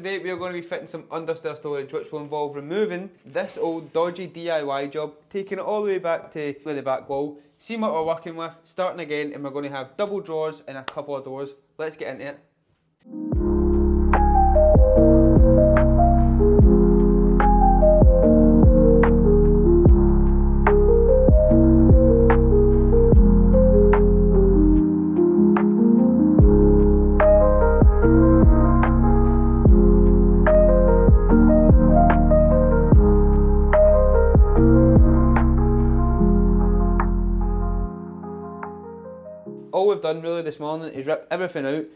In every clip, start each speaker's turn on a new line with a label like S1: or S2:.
S1: Today we are going to be fitting some understair storage, which will involve removing this old dodgy DIY job, taking it all the way back to the back wall, seeing what we're working with, starting again, and we're going to have double drawers and a couple of doors. Let's get into it. All we've done really this morning is rip everything out,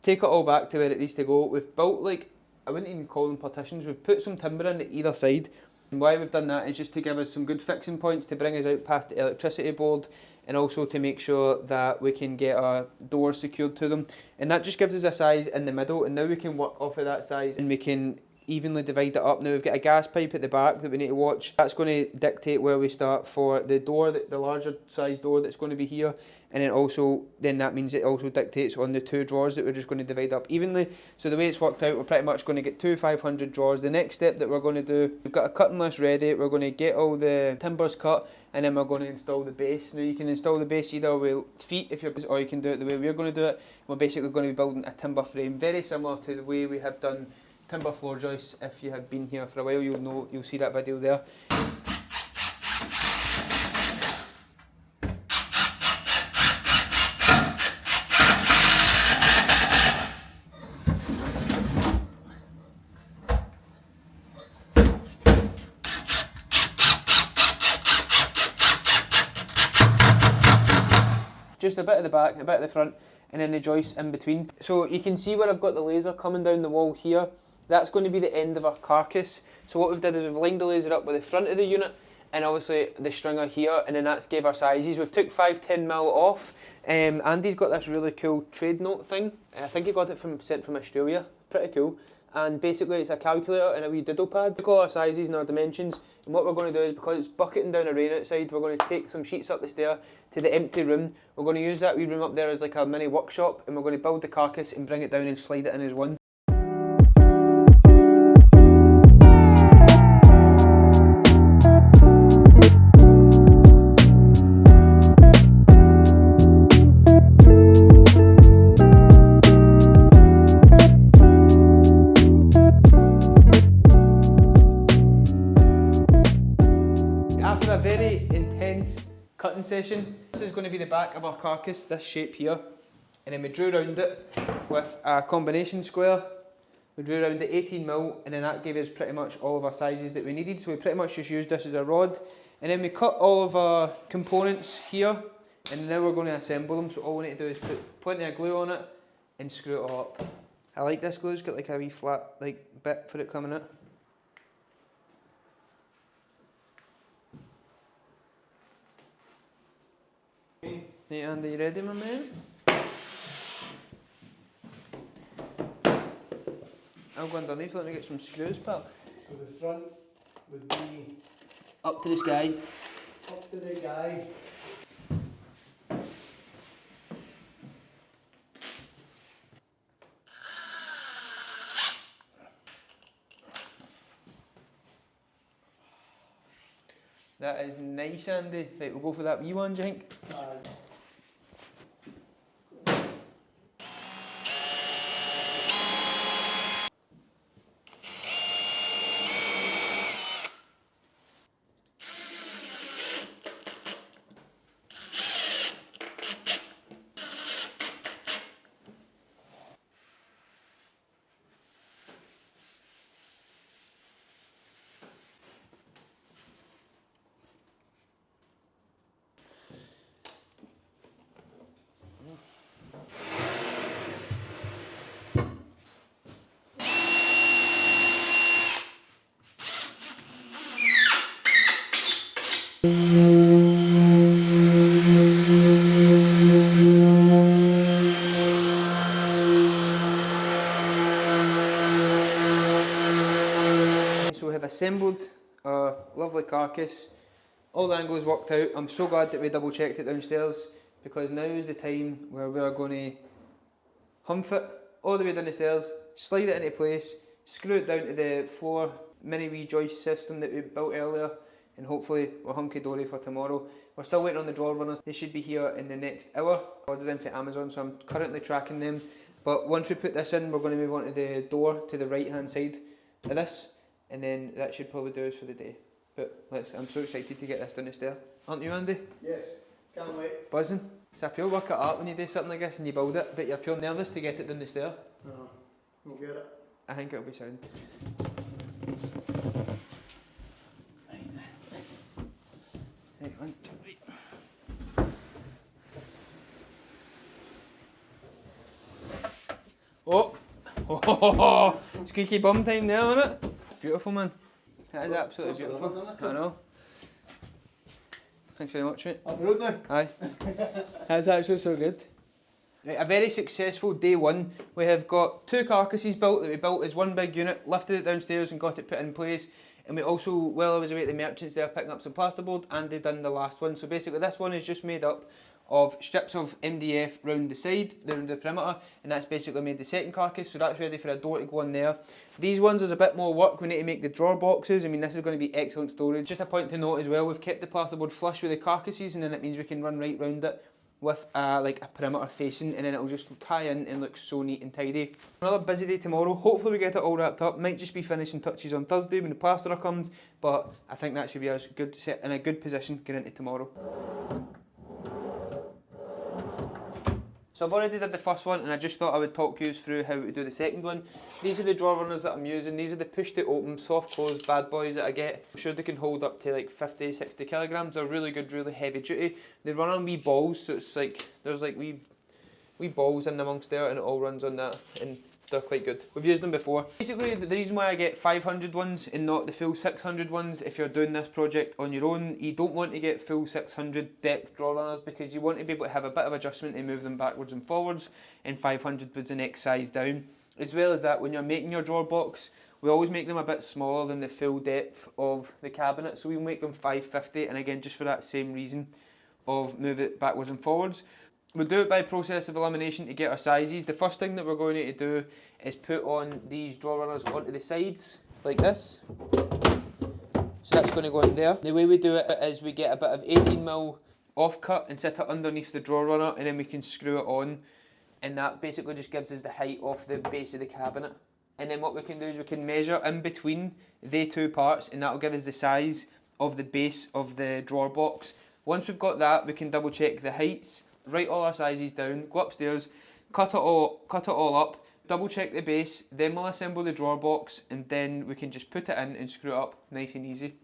S1: take it all back to where it needs to go. We've built, like, I wouldn't even call them partitions, we've put some timber in either side. And why we've done that is just to give us some good fixing points to bring us out past the electricity board, and also to make sure that we can get our doors secured to them. And that just gives us a size in the middle, and now we can work off of that size and we can evenly divide it up. Now we've got a gas pipe at the back that we need to watch. That's going to dictate where we start for the door, the larger size door that's going to be here. And then that means it also dictates on the two drawers that we're just going to divide up evenly. So the way it's worked out, we're pretty much going to get two 500 drawers. The next step that we're going to do, we've got a cutting list ready. We're going to get all the timbers cut, and then we're going to install the base. Now you can install the base either with feet or you can do it the way we're going to do it. We're basically going to be building a timber frame, very similar to the way we have done timber floor joists. If you have been here for a while, you'll see that video there. Just a bit at the back, a bit at the front, and then the joists in between. So you can see where I've got the laser coming down the wall here. That's going to be the end of our carcass. So what we've done is we've lined the laser up with the front of the unit, and obviously the stringer here, and then that's gave our sizes. We've took 510mm off. Andy's got this really cool trade note thing. I think he got it sent from Australia. Pretty cool. And basically it's a calculator and a wee doodle pad. Took all our sizes and our dimensions, and what we're going to do is, because it's bucketing down a rain outside, we're going to take some sheets up the stair to the empty room. We're going to use that wee room up there as like a mini workshop, and we're going to build the carcass and bring it down and slide it in as one. After a very intense cutting session, this is going to be the back of our carcass, this shape here, and then we drew around it with a combination square. We drew around it 18mm, and then that gave us pretty much all of our sizes that we needed. So we pretty much just used this as a rod, and then we cut all of our components here, and now we're going to assemble them. So all we need to do is put plenty of glue on it and screw it all up. I like this glue, it's got like a wee flat bit for it coming out. Hey Andy, you ready, my man? I'll go underneath, let me get some screws, pal.
S2: So the front would be
S1: up to the sky.
S2: up to the guy.
S1: That is nice, Andy. Right, we'll go for that wee one, do you think? So we have assembled our lovely carcass. All the angles worked out. I'm so glad that we double checked it downstairs, because now is the time where we are going to humph it all the way down the stairs, slide it into place, screw it down to the floor, mini wee joist system that we built earlier, and hopefully we're hunky-dory for tomorrow. We're still waiting on the drawer runners. They should be here in the next hour. I ordered them from Amazon, so I'm currently tracking them. But once we put this in, we're going to move on to the door to the right hand side of this, and then that should probably do us for the day. But I'm so excited to get this down the stair. Aren't you, Andy?
S2: Yes, can't wait.
S1: Buzzing. It's a pure work of art when you do something like this and you build it, but you're pure nervous to get it down the stair.
S2: No, we'll get it.
S1: I think it'll be sound. Right, 1, 2, 3. Oh! Squeaky bum time there, isn't it? Beautiful, man. That is absolutely beautiful. I know. Thanks very much, mate.
S2: I'm rude now.
S1: Aye. That's actually so good. Right, a very successful day one. We have got 2 carcasses built that we built as one big unit, lifted it downstairs and got it put in place. And we also, while I was away at the merchants there picking up some plasterboard, and they've done the last one. So basically this one is just made up of strips of MDF round the side, round the perimeter, and that's basically made the second carcass, so that's ready for a door to go in there. These ones is a bit more work. We need to make the drawer boxes. I mean, this is going to be excellent storage. Just a point to note as well, we've kept the plasterboard flush with the carcasses, and then it means we can run right round it with like a perimeter facing, and then it'll just tie in and look so neat and tidy. Another busy day tomorrow. Hopefully we get it all wrapped up. Might just be finishing touches on Thursday when the plasterer comes, but I think that should be us good, set in a good position going into tomorrow. So I've already did the first one, and I just thought I would talk you through how to do the second one. These are the drawer runners that I'm using. These are the push to open, soft close bad boys that I get. I'm sure they can hold up to like 50, 60 kilograms. They're really good, really heavy duty. They run on wee balls, so it's like, there's like wee balls in amongst there, and it all runs on that, and they're quite good. We've used them before. Basically, the reason why I get 500 ones and not the full 600 ones, if you're doing this project on your own, you don't want to get full 600 depth drawer runners because you want to be able to have a bit of adjustment and move them backwards and forwards, and 500 was the next size down. As well as that, when you're making your drawer box, we always make them a bit smaller than the full depth of the cabinet, so we make them 550, and again, just for that same reason of move it backwards and forwards. We'll do it by process of elimination to get our sizes. The first thing that we're going to do is put on these drawer runners onto the sides, like this. So that's going to go in there. The way we do it is we get a bit of 18mm offcut and set it underneath the drawer runner, and then we can screw it on, and that basically just gives us the height of the base of the cabinet. And then what we can do is we can measure in between the 2 parts, and that will give us the size of the base of the drawer box. Once we've got that, we can double check the heights, write all our sizes down, go upstairs, cut it all up, double check the base, then we'll assemble the drawer box, and then we can just put it in and screw it up nice and easy.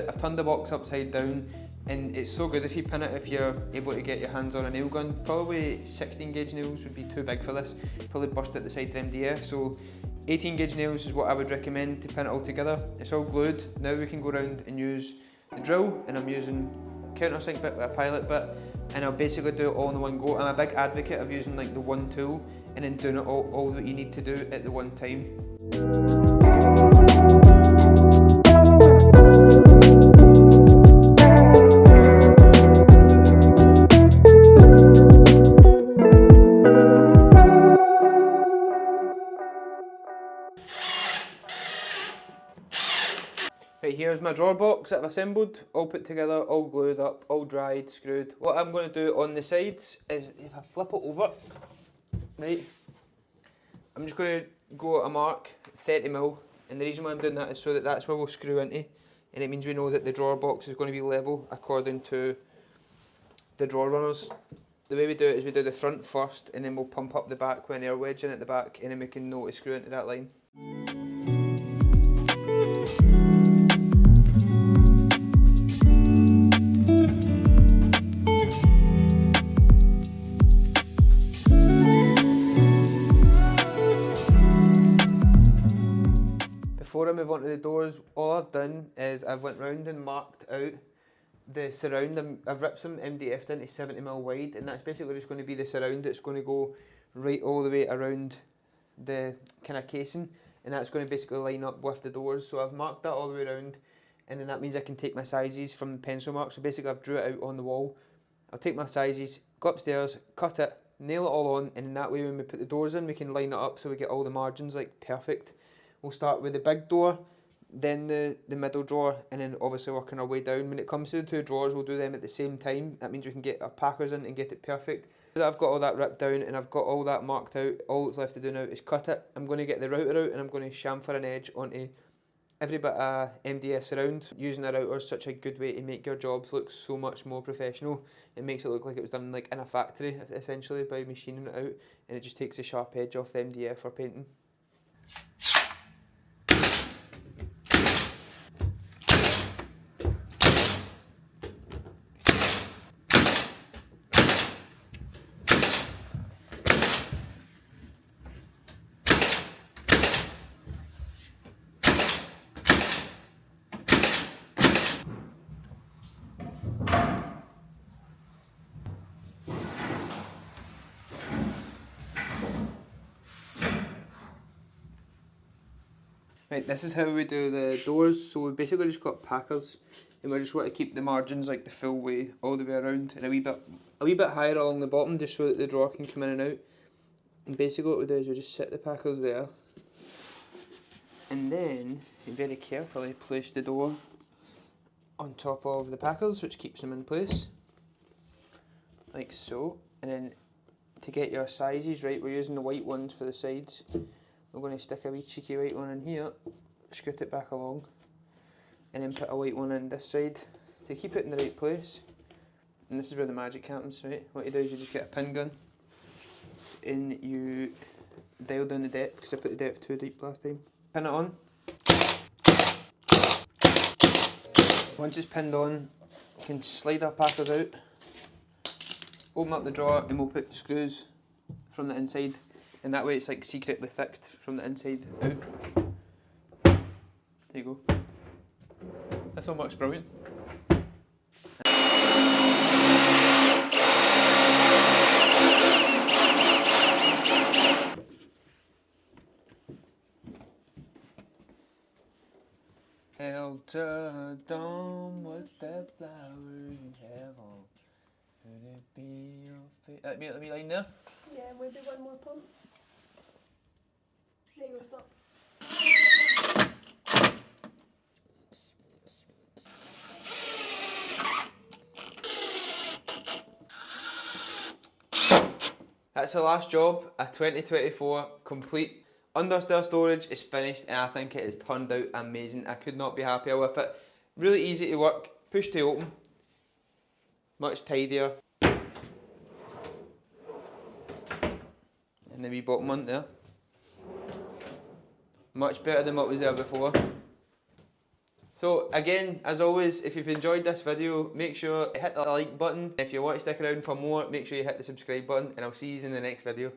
S1: I've turned the box upside down, and it's so good if you pin it, if you're able to get your hands on a nail gun. Probably 16 gauge nails would be too big for this, probably burst at the side of MDF, so 18 gauge nails is what I would recommend to pin it all together. It's all glued. Now we can go around and use the drill, and I'm using a countersink bit with a pilot bit, and I'll basically do it all in one go. I'm a big advocate of using like the one tool and then doing it all that you need to do at the one time. Right, here's my drawer box that I've assembled, all put together, all glued up, all dried, screwed. What I'm going to do on the sides is, if I flip it over, right, I'm just going to go at a mark, 30mm, and the reason why I'm doing that is so that that's where we'll screw into, and it means we know that the drawer box is going to be level according to the drawer runners. The way we do it is we do the front first, and then we'll pump up the back when they're wedging at the back, and then we can know to screw into that line. Before I move on to the doors, all I've done done is I've went round and marked out the surround. I've ripped some MDF into 70mm wide, and that's basically just going to be the surround that's going to go right all the way around the kind of casing, and that's going to basically line up with the doors. So I've marked that all the way around, and then that means I can take my sizes from the pencil mark. So basically I've drew it out on the wall. I'll take my sizes, go upstairs, cut it, nail it all on, and in that way when we put the doors in we can line it up so we get all the margins like perfect. We'll start with the big door, then the middle drawer, and then obviously working our way down. When it comes to the two drawers, we'll do them at the same time. That means we can get our packers in and get it perfect. Now that I've got all that ripped down and I've got all that marked out, all that's left to do now is cut it. I'm going to get the router out and I'm going to chamfer an edge onto every bit of MDF surround. Using a router is such a good way to make your jobs look so much more professional. It makes it look like it was done like in a factory essentially by machining it out, and it just takes the sharp edge off the MDF for painting. Right, this is how we do the doors. So we basically just got packers, and we just want to keep the margins like the full way all the way around, and a wee bit higher along the bottom just so that the drawer can come in and out. And basically what we do is we just set the packers there, and then we very carefully place the door on top of the packers, which keeps them in place like so. And then to get your sizes right, we're using the white ones for the sides. We're going to stick a wee cheeky white one in here, scoot it back along, and then put a white one in this side to keep it in the right place. And this is where the magic happens, right? What you do is you just get a pin gun and you dial down the depth, because I put the depth too deep last time. Pin it on. Once it's pinned on, you can slide our packers out, open up the drawer, and we'll put screws from the inside. And that way it's like secretly fixed from the inside out. There you go. This one works brilliant. Elder Dawn, what's that flower you have on? Could it be your face? Let me line there.
S3: Yeah, we'll do one more pump. There you go, stop.
S1: That's the last job, a 2024 complete. Understair storage is finished, and I think it has turned out amazing. I could not be happier with it. Really easy to work, push to open, much tidier. And the wee bottom one there. Much better than what was there before. So again, as always, if you've enjoyed this video, make sure you hit the like button. If you want to stick around for more, make sure you hit the subscribe button, and I'll see you in the next video.